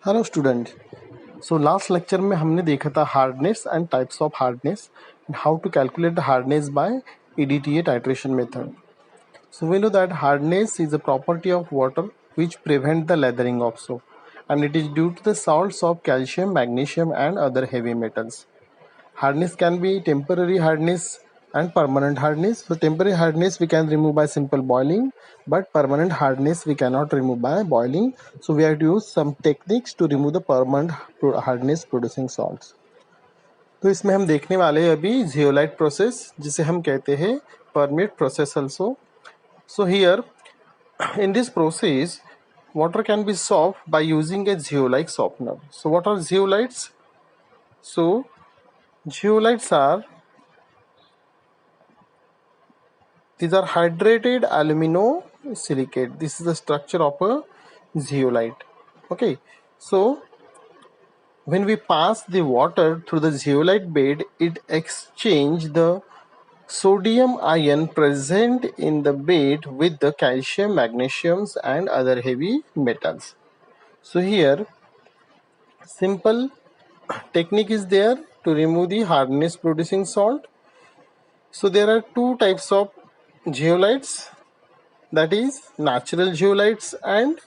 Hello student. So last lecture में हमने देखा था hardness and types of hardness and how to calculate the hardness by EDTA titration method. So we know that hardness is a property of water which prevent the lathering also, and it is due to the salts of calcium, magnesium and other heavy metals. Hardness can be temporary hardness and permanent hardness. So temporary hardness we can remove by simple boiling, but permanent hardness we cannot remove by boiling. So we have to use some techniques to remove the permanent hardness producing salts. तो इसमें हम देखने वाले हैं अभी zeolite process, जिसे हम कहते हैं permeate process also. So here in this process water can be softened by using a zeolite softener. So what are zeolites? So zeolites are these are hydrated aluminosilicate. This is the structure of a zeolite. Okay, so when we pass the water through the zeolite bed, it exchanges the sodium ion present in the bed with the calcium, magnesiums and other heavy metals. So here simple technique is there to remove the hardness producing salt. So there are two types of zeolites, that is natural zeolites and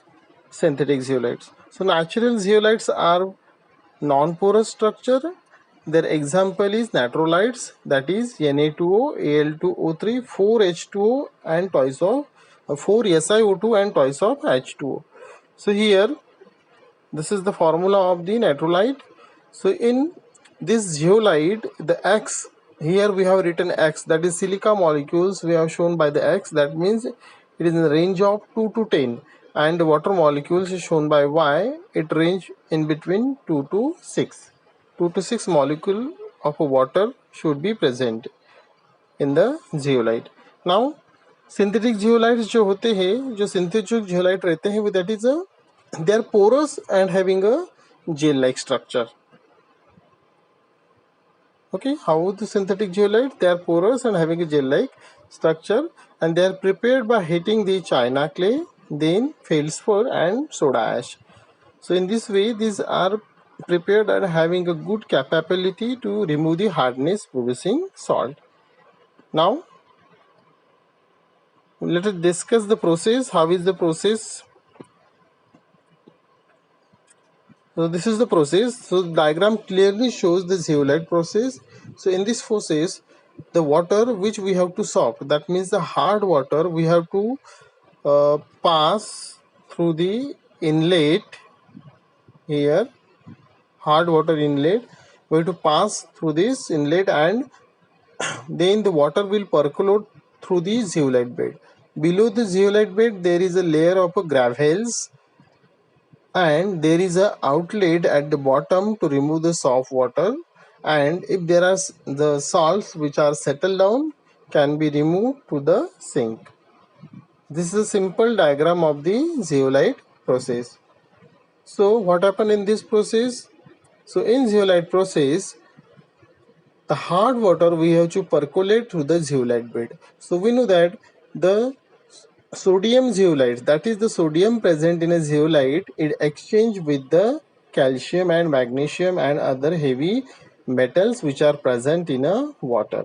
synthetic zeolites. So natural zeolites are non-porous structure. Their example is natrolites, that is Na2O, Al2O3, 4H2O and twice of 4SiO2 and twice of H2O. So here this is the formula of the natrolite. So in this zeolite, the X, here we have written X, that is silica molecules we have shown by the X, that means it is in the range of 2 to 10, and water molecules is shown by Y, it range in between 2 to 6. 2 to 6 molecule of water should be present in the zeolite. Now synthetic zeolites जो होते हैं, जो synthetic zeolite रहते हैं, वो that is a they are porous and having a gel-like structure. Okay, how the synthetic zeolite? They are porous and having a gel-like structure, and they are prepared by heating the china clay, then feldspar and soda ash. So in this way, these are prepared and having a good capability to remove the hardness producing salt. Now let us discuss the process. How is the process? So this is the process. So the diagram clearly shows the zeolite process. So in this process, the water which we have to soak, that means the hard water, we have to pass through the inlet here, hard water inlet. We have to pass through this inlet, and then the water will percolate through the zeolite bed. Below the zeolite bed, there is a layer of gravels, and there is a outlet at the bottom to remove the soft water, and if there are the salts which are settled down, can be removed to the sink. This is a simple diagram of the zeolite process. So what happened in this process? So in zeolite process, the hard water we have to percolate through the zeolite bed. So we know that the sodium zeolite, that is the sodium present in a zeolite, it exchange with the calcium and magnesium and other heavy metals which are present in a water.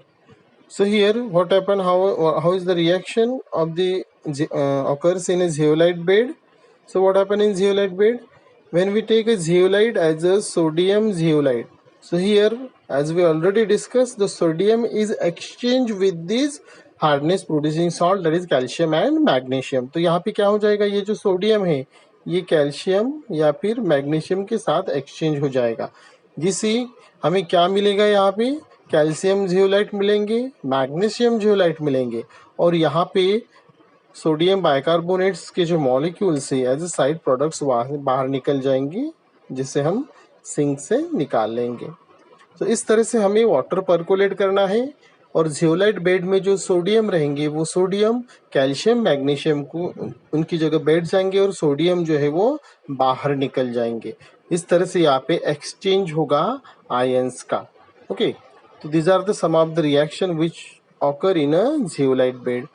So here what happened, how is the reaction of the occurs in a zeolite bed? So what happened in zeolite bed? When we take a zeolite as a sodium zeolite, so here as we already discussed, the sodium is exchanged with this hardness producing salt, that is calcium and magnesium. तो यहाँ पे क्या हो जाएगा, ये जो sodium है ये कैल्शियम या फिर मैग्नीशियम के साथ एक्सचेंज हो जाएगा, जिससे हमें क्या मिलेगा, यहाँ पे कैल्शियम जियोलाइट मिलेंगे, मैग्नीशियम जियोलाइट मिलेंगे, और यहाँ पे सोडियम बाइकार्बोनेट्स के जो मॉलिक्यूल्स है एज ए साइड प्रोडक्ट्स बाहर निकल जाएंगे, जिसे हम सिंक से निकाल लेंगे. तो इस तरह से हमें वाटर परकोलेट करना है, और जियोलाइट बेड में जो सोडियम रहेंगे वो सोडियम कैल्शियम मैग्नीशियम को उनकी जगह बैठ जाएंगे, और सोडियम जो है वो बाहर निकल जाएंगे. इस तरह से यहाँ पे एक्सचेंज होगा आयंस का. ओके, तो these are the some of the reaction which occur in a zeolite bed.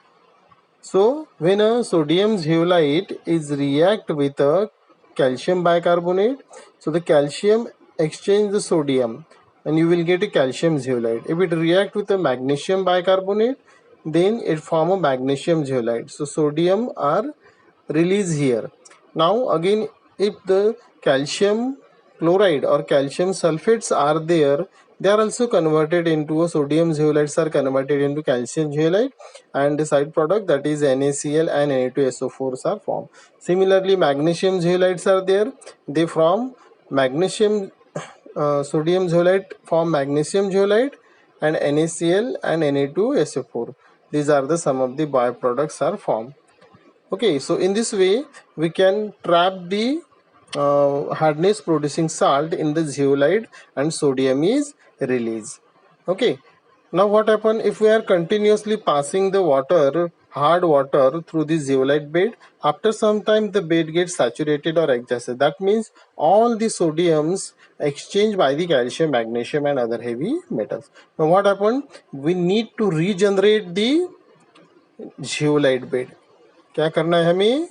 So when a sodium zeolite is react with a calcium bicarbonate. So the calcium exchange the sodium and you will get a calcium zeolite. If it react with the magnesium bicarbonate, then it form a magnesium zeolite. So sodium are released here. Now again, if the calcium chloride or calcium sulfates are there, they are also converted into a sodium zeolites are converted into calcium zeolite, and the side product, that is NaCl and Na2SO4s are formed. Similarly, magnesium zeolites are there. They form magnesium sodium zeolite form magnesium zeolite, and NaCl and Na2SO4. These are the some of the byproducts are formed. Okay, so in this way we can trap the hardness producing salt in the zeolite and sodium is released. Okay, now what happen if we are continuously passing the water, hard water, through the zeolite bed? After some time the bed gets saturated or exhausted. That means all the sodiums exchanged by the calcium, magnesium and other heavy metals. Now what happened, we need to regenerate the zeolite bed. क्या करना है हमें,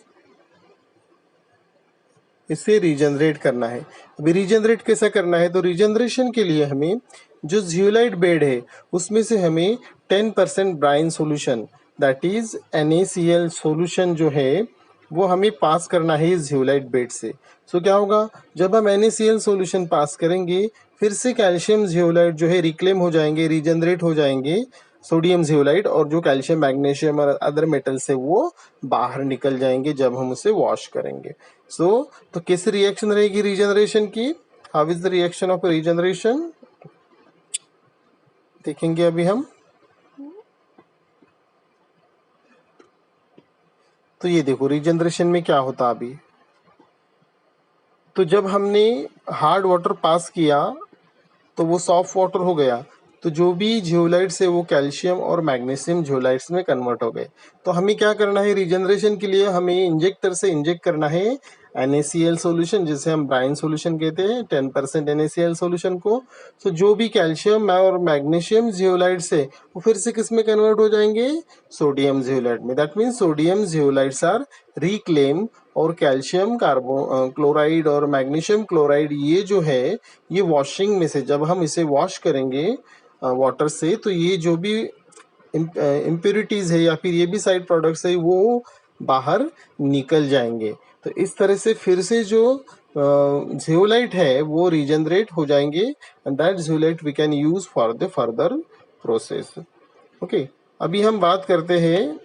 इसे regenerate करना है. अभी regenerate कैसे करना है, तो रीजनरेशन के लिए हमें जो जियोलाइट बेड है उसमें से हमें 10% brine solution, that is NaCl solution जो है वो हमें पास करना है इस जियोलाइट बेड से. सो क्या होगा, जब हम NaCl सोल्यूशन पास करेंगे फिर से कैल्शियम जियोलाइट जो है रिक्लेम हो जाएंगे, रीजनरेट हो जाएंगे सोडियम जियोलाइट, और जो कैल्शियम, मैग्नीशियम और अदर मेटल से वो बाहर निकल जाएंगे जब हम उसे वॉश करेंगे. तो कैसे रिएक्शन रहेगी रीजनरेशन की, how is the reaction of regeneration, देखेंगे अभी हम. तो ये देखो रीजनरेशन में क्या होता अभी. तो जब हमने हार्ड वाटर पास किया तो वो सॉफ्ट वाटर हो गया, तो जो भी जियोलाइट्स है वो कैल्शियम और मैग्नीशियम जियोलाइट्स में कन्वर्ट हो गए. तो हमें क्या करना है रीजनरेशन के लिए, हमें इंजेक्टर से इंजेक्ट करना है NaCl सोल्यूशन, जिसे हम ब्राइन सोल्यूशन कहते हैं, 10% NaCl सोल्यूशन को. तो जो भी कैल्शियम और मैग्नीशियम जियोलाइट्स है वो फिर से किस में कन्वर्ट हो जाएंगे, सोडियम जियोलाइट में. That means sodium zeolites are reclaim, और कैल्शियम क्लोराइड और मैग्नीशियम क्लोराइड ये जो है ये वॉशिंग में से जब हम इसे वॉश करेंगे वाटर से, तो ये जो भी इम्प्योरिटीज है या फिर ये भी साइड प्रोडक्ट्स है वो बाहर निकल जाएंगे. तो इस तरह से फिर से जो जियोलाइट है वो रीजनरेट हो जाएंगे, and that zeolite we can use for the further process. Okay, अभी हम बात करते हैं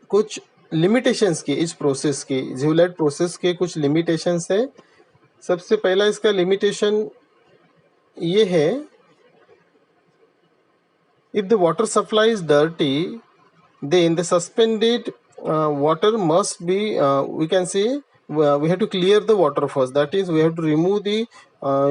कुछ लिमिटेशंस की, इस प्रोसेस के, जियोलाइट प्रोसेस के कुछ लिमिटेशंस है. सबसे पहला इसका लिमिटेशन ये है, if the water supply is dirty, then the suspended water must be, we can say, we have to clear the water first. That is, we have to remove the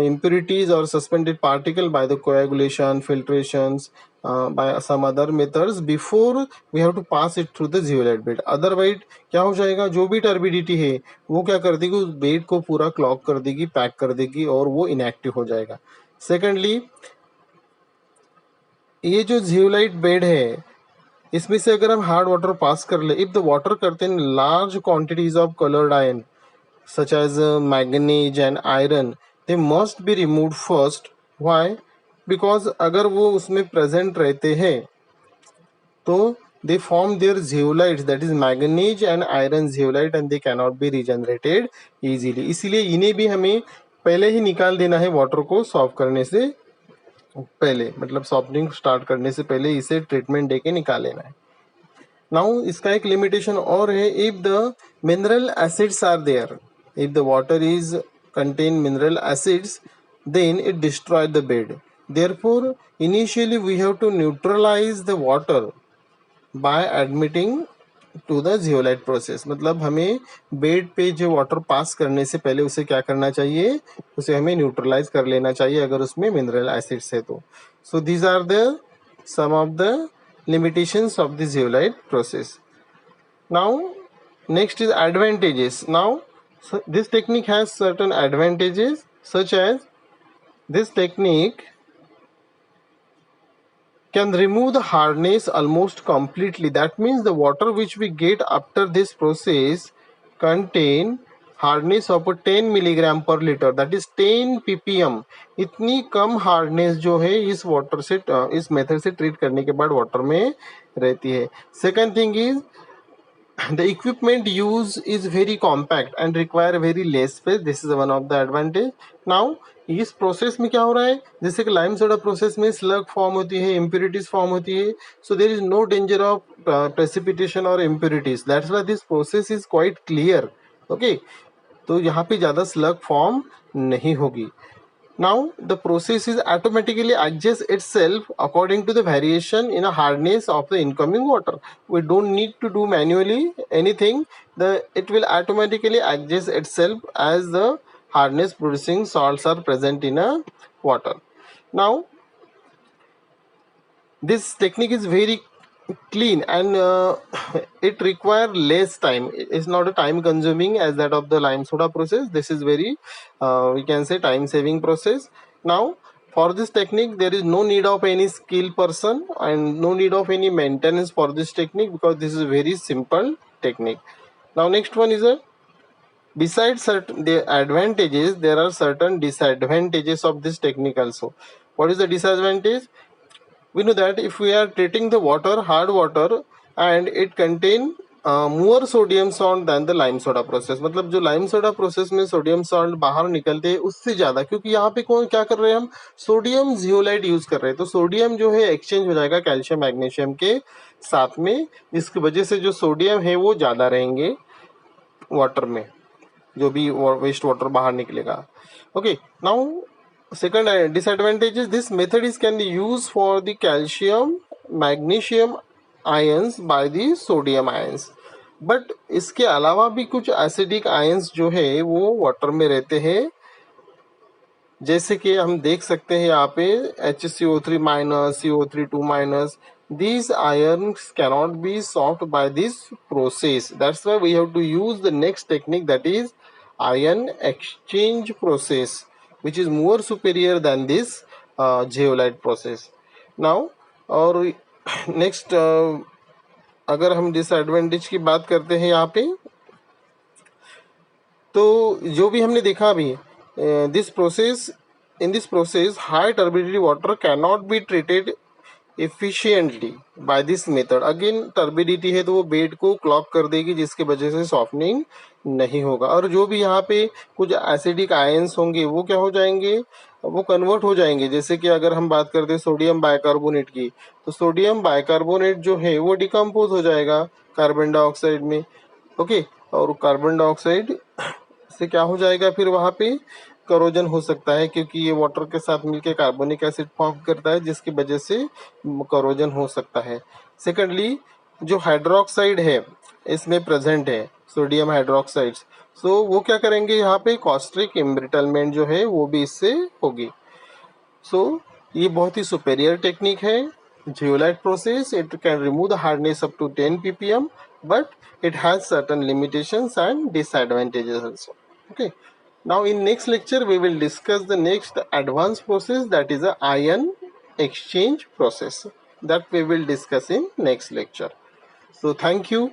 impurities or suspended particle by the coagulation, filtrations, by some other methods before we have to pass it through the zeolite bed. Otherwise क्या हो जाएगा, जो भी turbidity है वो क्या कर देगी, उस बेड को पूरा क्लॉग कर देगी, पैक कर देगी और वो इनएक्टिव हो जाएगा. सेकेंडली, ये जो जियोलाइट बेड है इसमें से अगर हम हार्ड वाटर पास कर ले, if the water contain large quantities of coloured ion such as manganese and iron, they must be removed first. Why, because अगर वो उसमें प्रेजेंट रहते हैं तो they form their zeolites, that is manganese and iron zeolite, and they cannot be regenerated easily. इसीलिए इन्हें भी हमें पहले ही निकाल देना है वाटर को सॉल्व करने से पहले, मतलब सॉफ्टनिंग स्टार्ट करने से पहले इसे ट्रीटमेंट देके निकाल लेना है. नाउ इसका एक लिमिटेशन और है, if the mineral acids are there, if the water is contain mineral acids, then it destroy the bed. Therefore, initially we have to neutralize the water by admitting to the zeolite process. मतलब हमें bed पे जो water पास करने से पहले उसे क्या करना चाहिए, उसे हमें न्यूट्रलाइज कर लेना चाहिए अगर उसमें मिनरल एसिड्स है तो. So these are the some of the limitations of the zeolite process. Now next is advantages. Now this technique has certain advantages, such as this technique can remove the hardness almost completely. That means the water which we get after this process contain hardness of 10 milligram पर litre, that is 10 ppm। इतनी कम hardness जो है इस water से, इस method से treat करने के बाद वाटर में रहती है। Second thing is the equipment used is very compact and require very less space, this is one of the advantage। now इस प्रोसेस में क्या हो रहा है, जैसे कि लाइम सोडा प्रोसेस में स्लग फॉर्म होती है, इम्प्योरिटीज फॉर्म होती है, so there is no danger of precipitation और impurities, that's why this process is quite clear. Okay, तो यहाँ पे ज्यादा स्लग फॉर्म नहीं होगी। Now the process is automatically adjusts itself according to the variation in a hardness of the incoming water. We don't need to do manually anything. It will automatically adjust itself as the hardness producing salts are present in a water. Now this technique is very clean and it require less time. It's not a time consuming as that of the lime soda process. This is very we can say time saving process. Now for this technique there is no need of any skilled person and no need of any maintenance for this technique, because this is a very simple technique. Now next one is a, besides certain the advantages, there are certain disadvantages of this technique also. What is the disadvantage? We know that if we are treating the water, hard water, and it contain more sodium salt than the lime soda process, मतलब जो lime soda process में sodium salt बाहर निकलते हैं उससे ज्यादा, क्योंकि यहाँ पे कौन क्या कर रहे हैं, हम सोडियम जियोलाइट यूज कर रहे हैं, तो सोडियम जो है एक्सचेंज हो जाएगा कैल्शियम मैग्नीशियम के साथ में, जिसकी वजह से जो सोडियम है वो ज्यादा रहेंगे वाटर में, जो भी वेस्ट वाटर बाहर निकलेगा। Okay, now second disadvantage is this method is can be used for the calcium magnesium ions by the sodium ions, but इसके अलावा भी कुछ एसिडिक आयंस जो है वो वाटर में रहते हैं, जैसे कि हम देख सकते हैं यहाँ पे HCO3 minus, CO3 2 minus, these ions cannot be solved by this process, that's why we have to use the next technique, that is ion exchange process, which is more superior than this zeolite process। now और next अगर हम disadvantage की बात करते हैं यहाँ पे, तो जो भी हमने देखा अभी, this process in this process high turbidity water can not be treated efficiently by this method. Again turbidity है तो वो बेड को क्लॉग कर देगी, जिसकी वजह से सॉफ्टनिंग नहीं होगा, और जो भी यहाँ पे कुछ एसिडिक आयंस होंगे वो क्या हो जाएंगे, वो कन्वर्ट हो जाएंगे। जैसे कि अगर हम बात करते हैं सोडियम बाइकार्बोनेट की, तो सोडियम बाइकार्बोनेट जो है वो डिकम्पोज हो जाएगा कार्बन डाइऑक्साइड में। ओके, और कार्बन डाइऑक्साइड से क्या हो जाएगा, फिर वहां पे करोजन हो सकता है, क्योंकि ये वाटर के साथ मिलकर कार्बोनिक एसिड फॉर्म करता है, जिसकी वजह से करोजन हो सकता है। सेकेंडली जो हाइड्रोक्साइड है इसमें प्रेजेंट है, सोडियम हाइड्रोक्साइड्स, सो वो क्या करेंगे, यहाँ पे कॉस्ट्रिक इम्ब्रिटलमेंट जो है वो भी इससे होगी। सो ये बहुत ही सुपेरियर टेक्निक है zeolite process। it can remove the hardness up to 10 ppm, but it has certain limitations and disadvantages also। okay, now in next lecture we will discuss the next advanced process, that is a ion exchange process, that we will discuss in next lecture। so thank you।